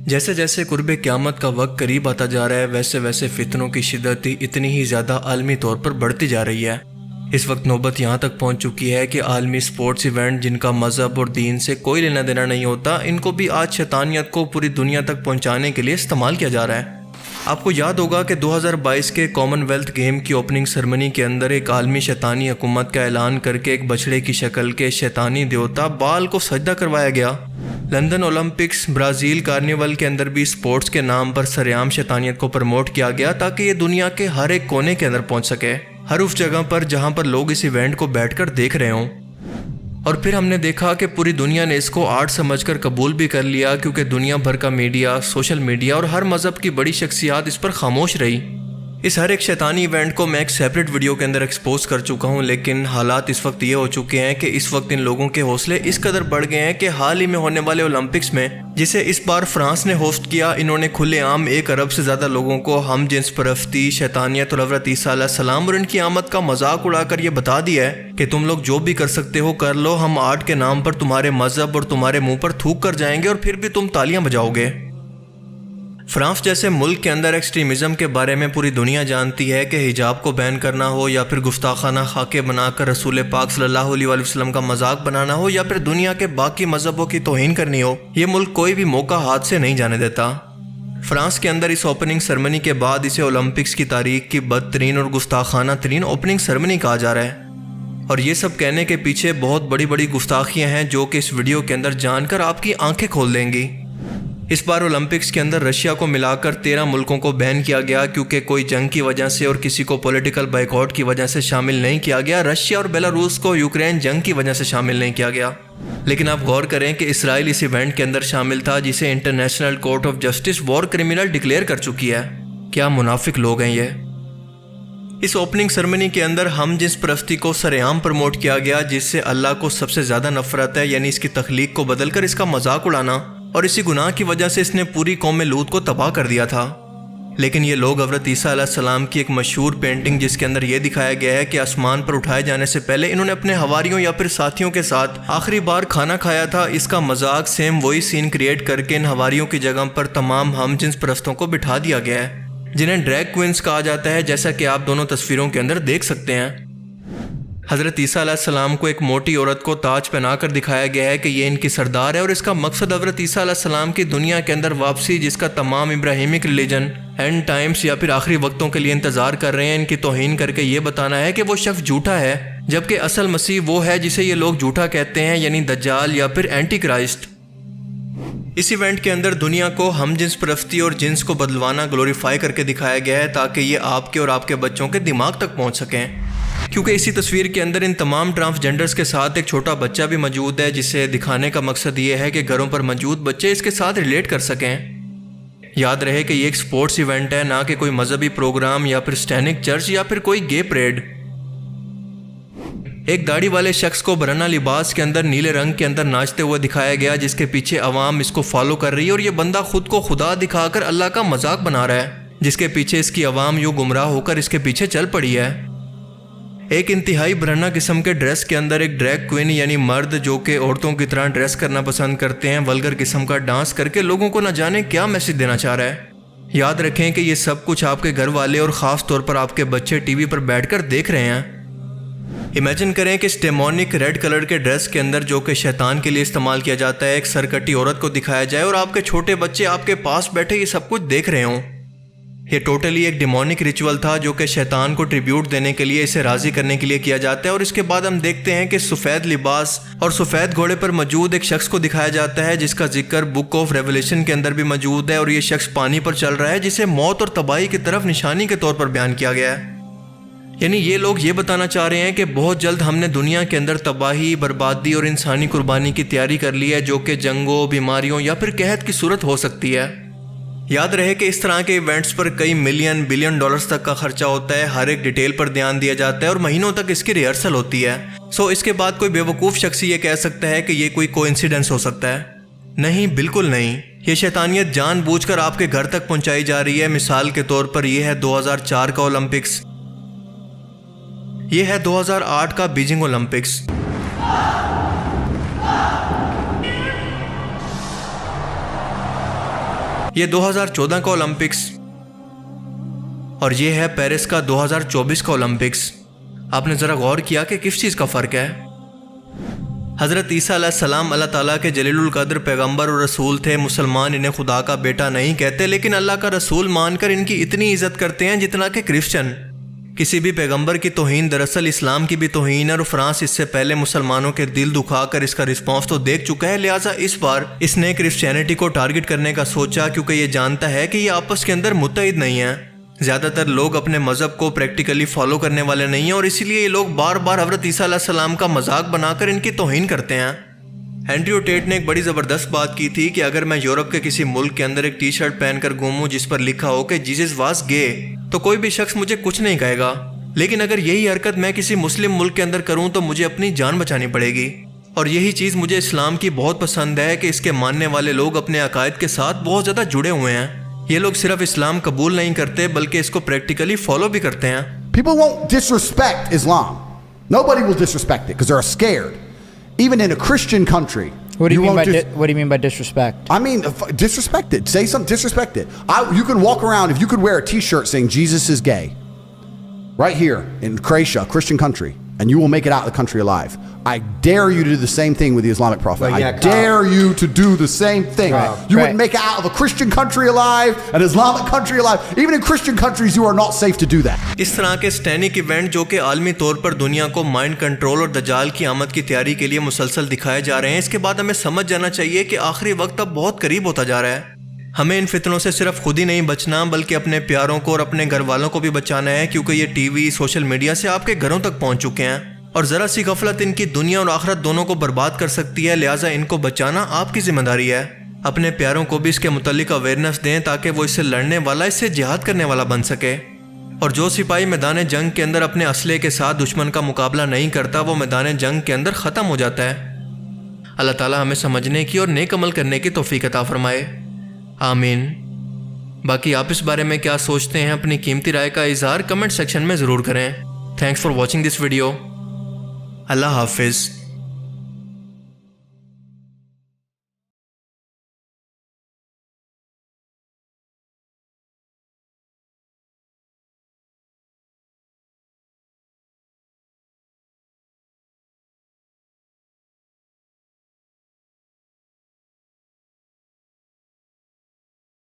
جیسے جیسے قرب قیامت کا وقت قریب آتا جا رہا ہے ویسے ویسے فتنوں کی شدت اتنی ہی زیادہ عالمی طور پر بڑھتی جا رہی ہے۔ اس وقت نوبت یہاں تک پہنچ چکی ہے کہ عالمی سپورٹس ایونٹ جن کا مذہب اور دین سے کوئی لینا دینا نہیں ہوتا، ان کو بھی آج شیطانیت کو پوری دنیا تک پہنچانے کے لیے استعمال کیا جا رہا ہے۔ آپ کو یاد ہوگا کہ 2022 کے کامن ویلتھ گیم کی اوپننگ سرمنی کے اندر ایک عالمی شیطانی حکومت کا اعلان کر کے ایک بچڑے کی شکل کے شیطانی دیوتا بال کو سجدہ کروایا گیا۔ لندن اولمپکس برازیل کارنیول کے اندر بھی سپورٹس کے نام پر سرعام شیطانیت کو پروموٹ کیا گیا تاکہ یہ دنیا کے ہر ایک کونے کے اندر پہنچ سکے، ہر اس جگہ پر جہاں پر لوگ اس ایونٹ کو بیٹھ کر دیکھ رہے ہوں۔ اور پھر ہم نے دیکھا کہ پوری دنیا نے اس کو آرٹ سمجھ کر قبول بھی کر لیا، کیونکہ دنیا بھر کا میڈیا، سوشل میڈیا اور ہر مذہب کی بڑی شخصیات اس پر خاموش رہی۔ اس ہر ایک شیطانی ایونٹ کو میں ایک سیپریٹ ویڈیو کے اندر ایکسپوز کر چکا ہوں، لیکن حالات اس وقت یہ ہو چکے ہیں کہ اس وقت ان لوگوں کے حوصلے اس قدر بڑھ گئے ہیں کہ حال ہی میں ہونے والے اولمپکس میں، جسے اس بار فرانس نے ہوسٹ کیا، انہوں نے کھلے عام 1 ارب سے زیادہ لوگوں کو ہم جنس پرستی، شیطانیت اور حضرت عیسیٰ علیہ السلام اور ان کی آمد کا مذاق اڑا کر یہ بتا دیا ہے کہ تم لوگ جو بھی کر سکتے ہو کر لو، ہم آرٹ کے نام پر تمہارے مذہب اور تمہارے منہ پر تھوک کر جائیں گے اور پھر بھی تم تالیاں بجاؤ گے۔ فرانس جیسے ملک کے اندر ایکسٹریمزم کے بارے میں پوری دنیا جانتی ہے کہ حجاب کو بین کرنا ہو یا پھر گستاخانہ خاکے بنا کر رسول پاک صلی اللہ علیہ وسلم کا مذاق بنانا ہو یا پھر دنیا کے باقی مذہبوں کی توہین کرنی ہو، یہ ملک کوئی بھی موقع ہاتھ سے نہیں جانے دیتا۔ فرانس کے اندر اس اوپننگ سرمنی کے بعد اسے اولمپکس کی تاریخ کی بدترین اور گستاخانہ ترین اوپننگ سرمنی کہا جا رہا ہے، اور یہ سب کہنے کے پیچھے بہت بڑی بڑی گستاخیاں ہیں جو کہ اس ویڈیو کے اندر جان کر آپ کی آنکھیں کھول دیں گی۔ اس بار اولمپکس کے اندر رشیا کو ملا کر 13 ملکوں کو بین کیا گیا، کیونکہ کوئی جنگ کی وجہ سے اور کسی کو پولیٹیکل بائیکاٹ کی وجہ سے شامل نہیں کیا گیا۔ رشیا اور بیلاروس کو یوکرین جنگ کی وجہ سے شامل نہیں کیا گیا، لیکن آپ غور کریں کہ اسرائیل اس ایونٹ کے اندر شامل تھا جسے international court of justice war criminal declare کر چکی ہے۔ کیا منافق لوگ ہیں یہ۔ اس اوپننگ سرمنی کے اندر ہم جنس پرستی کو سرعام پروموٹ کیا گیا، جس سے اللہ کو سب سے زیادہ نفرت ہے، یعنی اس کی تخلیق کو بدل کر اس کا مذاق اڑانا، اور اسی گناہ کی وجہ سے اس نے پوری قوم لوط کو تباہ کر دیا تھا۔ لیکن یہ لوگ حضرت عیسیٰ علیہ السلام کی ایک مشہور پینٹنگ جس کے اندر یہ دکھایا گیا ہے کہ آسمان پر اٹھائے جانے سے پہلے انہوں نے اپنے حواریوں یا پھر ساتھیوں کے ساتھ آخری بار کھانا کھایا تھا، اس کا مذاق سیم وہی سین کریٹ کر کے ان حواریوں کی جگہ پر تمام ہم جنس پرستوں کو بٹھا دیا گیا ہے، جنہیں ڈریگ کوئنز کہا جاتا ہے، جیسا کہ آپ دونوں تصویروں کے اندر دیکھ سکتے ہیں۔ حضرت عیسیٰ علیہ السلام کو ایک موٹی عورت کو تاج پہنا کر دکھایا گیا ہے کہ یہ ان کی سردار ہے، اور اس کا مقصد حضرت عیسیٰ علیہ السلام کی دنیا کے اندر واپسی، جس کا تمام ابراہیمک ریلیجن اینڈ ٹائمز یا پھر آخری وقتوں کے لیے انتظار کر رہے ہیں، ان کی توہین کر کے یہ بتانا ہے کہ وہ شخص جھوٹا ہے، جبکہ اصل مسیح وہ ہے جسے یہ لوگ جھوٹا کہتے ہیں، یعنی دجال یا پھر اینٹی کرائسٹ۔ اس ایونٹ کے اندر دنیا کو ہم جنس پرستی اور جنس کو بدلوانا گلوریفائی کر کے دکھایا گیا ہے تاکہ یہ آپ کے اور آپ کے بچوں کے دماغ تک پہنچ سکیں، کیونکہ اسی تصویر کے اندر ان تمام ٹرانسجینڈرز کے ساتھ ایک چھوٹا بچہ بھی موجود ہے، جسے دکھانے کا مقصد یہ ہے کہ گھروں پر موجود بچے اس کے ساتھ ریلیٹ کر سکیں۔ یاد رہے کہ یہ ایک سپورٹس ایونٹ ہے، نہ کہ کوئی مذہبی پروگرام یا پھر سٹینک چرچ یا پھر کوئی گے پریڈ۔ ایک داڑھی والے شخص کو برہنہ لباس کے اندر نیلے رنگ کے اندر ناچتے ہوئے دکھایا گیا، جس کے پیچھے عوام اس کو فالو کر رہی ہے، اور یہ بندہ خود کو خدا دکھا کر اللہ کا مذاق بنا رہا ہے، جس کے پیچھے اس کی عوام یوں گمراہ ہو کر اس کے پیچھے چل پڑی ہے۔ ایک انتہائی برہنہ قسم کے ڈریس کے اندر ایک ڈریگ کوئن یعنی مرد جو کہ عورتوں کی طرح ڈریس کرنا پسند کرتے ہیں، ولگر قسم کا ڈانس کر کے لوگوں کو نہ جانے کیا میسج دینا چاہ رہا ہے۔ یاد رکھیں کہ یہ سب کچھ آپ کے گھر والے اور خاص طور پر آپ کے بچے ٹی وی پر بیٹھ کر دیکھ رہے ہیں۔ امیجن کریں کہ اس ڈیمونک ریڈ کلر کے ڈریس کے اندر جو کہ شیطان کے لیے استعمال کیا جاتا ہے، ایک سرکٹی عورت کو دکھایا جائے اور آپ کے چھوٹے بچے آپ کے پاس بیٹھے یہ سب کچھ دیکھ رہے ہوں۔ یہ ٹوٹلی ایک ڈیمونک ریچول تھا جو کہ شیطان کو ٹریبیوٹ دینے کے لیے، اسے راضی کرنے کے لیے کیا جاتا ہے، اور اس کے بعد ہم دیکھتے ہیں کہ سفید لباس اور سفید گھوڑے پر موجود ایک شخص کو دکھایا جاتا ہے، جس کا ذکر بک آف ریولیشن کے اندر بھی موجود ہے، اور یہ شخص پانی پر چل رہا ہے، جسے موت اور تباہی کی طرف نشانی کے طور پر بیان کیا گیا ہے۔ یعنی یہ لوگ یہ بتانا چاہ رہے ہیں کہ بہت جلد ہم نے دنیا کے اندر تباہی، بربادی اور انسانی قربانی کی تیاری کر لی ہے، جو کہ جنگوں، بیماریوں یا پھر قحط کی صورت ہو سکتی ہے۔ یاد رہے کہ اس طرح کے ایونٹس پر کئی ملین بلین ڈالرز تک کا خرچہ ہوتا ہے، ہر ایک ڈیٹیل پر دھیان دیا جاتا ہے، اور مہینوں تک اس کی ریہرسل ہوتی ہے۔ اس کے بعد کوئی بیوقوف شخص یہ کہہ سکتا ہے کہ یہ کوئی کوئنسیڈنس ہو سکتا ہے؟ نہیں، بالکل نہیں۔ یہ شیطانیت جان بوجھ کر آپ کے گھر تک پہنچائی جا رہی ہے۔ مثال کے طور پر یہ ہے 2004 کا اولمپکس، یہ ہے 2008 کا بیجنگ اولمپکس۔ یہ 2014 کا اولمپکس اور یہ ہے پیرس کا 2024 کا اولمپکس. آپ نے ذرا غور کیا کہ کس چیز کا فرق ہے؟ حضرت عیسیٰ علیہ السلام اللہ تعالیٰ کے جلیل القدر پیغمبر اور رسول تھے. مسلمان انہیں خدا کا بیٹا نہیں کہتے لیکن اللہ کا رسول مان کر ان کی اتنی عزت کرتے ہیں جتنا کہ کرسچن. کسی بھی پیغمبر کی توہین دراصل اسلام کی بھی توہین ہے اور فرانس اس سے پہلے مسلمانوں کے دل دکھا کر اس کا رسپانس تو دیکھ چکا ہے. لہٰذا اس بار اس نے کرسچینٹی کو ٹارگٹ کرنے کا سوچا کیونکہ یہ جانتا ہے کہ یہ آپس کے اندر متحد نہیں ہیں. زیادہ تر لوگ اپنے مذہب کو پریکٹیکلی فالو کرنے والے نہیں ہیں اور اسی لیے یہ لوگ بار بار حضرت عیسیٰ علیہ السلام کا مذاق بنا کر ان کی توہین کرتے ہیں. اینڈریو ٹیٹ نے ایک بڑی زبردست بات کی تھی کہ اگر میں یورپ کے کسی ملک کے اندر ایک ٹی شرٹ پہن کر گھوموں جس پر لکھا ہو کہ جیزس واز گے تو کوئی بھی شخص مجھے کچھ نہیں کہے گا، لیکن اگر یہی حرکت میں کسی مسلم ملک کے اندر کروں تو مجھے اپنی جان بچانی پڑے گی. اور یہی چیز مجھے اسلام کی بہت پسند ہے کہ اس کے ماننے والے لوگ اپنے عقائد کے ساتھ بہت زیادہ جڑے ہوئے ہیں. یہ لوگ صرف اسلام قبول نہیں کرتے بلکہ اس کو پریکٹیکلی فالو بھی کرتے ہیں. People won't disrespect Islam. Nobody will disrespect it because they're scared. Even in a Christian country. What do you mean by disrespect? I mean, disrespect it. Say something, disrespect it. You can walk around, if you could wear a t-shirt saying Jesus is gay, right here in Croatia, a Christian country, and you will make it out of the country alive. I dare you to do the same thing with the Islamic Prophet. I dare you to do the same thing. You wouldn't make it out of a Christian country alive, an Islamic country alive. Even in Christian countries, you are not safe to do that. اس طرح کے سٹینک event جو کہ عالمی طور پر دنیا کو mind control اور دجال کی آمد کی تیاری کے لیے مسلسل دکھائے جا رہے ہیں، اس کے بعد ہمیں سمجھ جانا چاہیے کہ آخری وقت اب بہت قریب ہوتا جا رہا ہے. ہمیں ان فتنوں سے صرف خود ہی نہیں بچنا بلکہ اپنے پیاروں کو اور اپنے گھر والوں کو بھی بچانا ہے، کیونکہ یہ ٹی وی، سوشل میڈیا سے آپ کے گھروں تک پہنچ چکے ہیں اور ذرا سی غفلت ان کی دنیا اور آخرت دونوں کو برباد کر سکتی ہے. لہٰذا ان کو بچانا آپ کی ذمہ داری ہے. اپنے پیاروں کو بھی اس کے متعلق اویئرنیس دیں تاکہ وہ اس سے لڑنے والا، اس سے جہاد کرنے والا بن سکے. اور جو سپاہی میدان جنگ کے اندر اپنے اسلحے کے ساتھ دشمن کا مقابلہ نہیں کرتا وہ میدان جنگ کے اندر ختم ہو جاتا ہے. اللہ تعالی ہمیں سمجھنے کی اور نیک عمل کرنے کی توفیق عطا فرمائے. آمین. باقی آپ اس بارے میں کیا سوچتے ہیں؟ اپنی قیمتی رائے کا اظہار کمنٹ سیکشن میں ضرور کریں. Thanks for watching this video. اللہ حافظ.